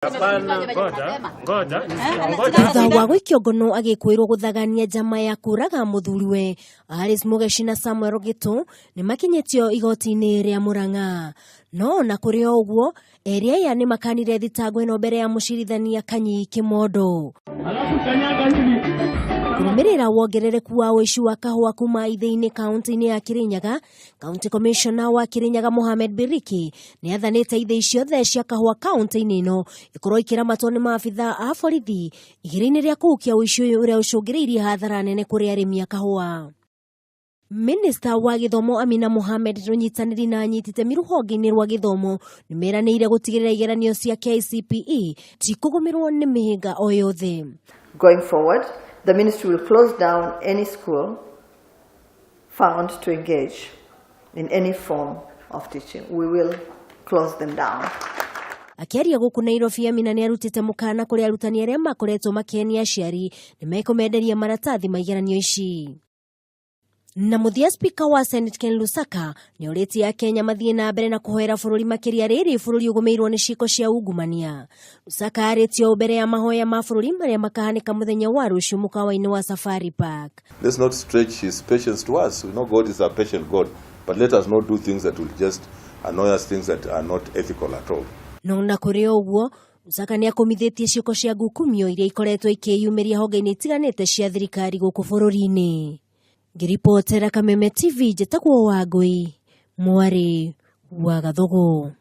Thutha wa gwikio ngono agikuirwo guthagania njama ya kuraga muthuriwe Alice Mugeshi na Samuel Gitu ni makinyetio igoti-ini ria Murang'a. No na kuri oguo eeri aya ni makanire thitango ino mbere ya mucirithania Kanyi Kimondo. Kurumirira wongerereku wa uici wa kahua kuma ithĩ-inĩ kaunti-inĩ ya Kirinyaga, County Commissioner wa Kirinyaga Mohamed Biriki ni athanĩte ithĩ ciothe cia kahua kaunti-inĩ ino ikorwo ikiramatwo ni maabitha a borithi igĩrĩ-inĩ rĩa kũhukia uici ũyũ ũrĩa ũcũngĩrĩirie hathara nene kũrĩ arĩmi a kahua. Minister wa githomo Amina Mohamed runyitanĩri na anyitite rũhonge-inĩ rwa githomo nĩ meranĩire gũtigĩrĩra igeranio cia KCPE tikũgũmĩrwo nĩ mĩhĩnga o yothe. Going forward, the ministry will close down any school found to engage in any form of teaching. We will close them down. Akiaria gũkũ Nairobi, Amina nĩ arutĩte mũkana kũrĩ arutani arĩa makoretwo makĩenia aciari nĩ mekũmenderia maratathi ma igeranio ici. Na muthia speaker wa Senate Ken Lusaka ni orĩtie Akenya mathiĩ na mbere na kũhoera bũrũri makĩria rĩrĩ bũrũri ũgũmĩirwo nĩ ciiko cia ungumania. Lusaka arĩtio mbere ya mahoya ma bũrũri marĩa makahanĩka mũthenya wa rũciũ mũkawa-inĩ wa Safari Park. Let's not stretch his patience to us. We know God is a patient God, but let us not do things that will just annoy us, things that are not ethical at all. No na kũrĩ ũguo Lusaka nĩ akomithĩtie ciiko cia ngukumio iria ikoretwo ikĩyumĩria honge-inĩ itiganĩte cia thirikari gũkũ bũrũri-inĩ. Ngiripotera Kameme TV, njĩtagwo Wangui, mwarĩ wa Gathugu.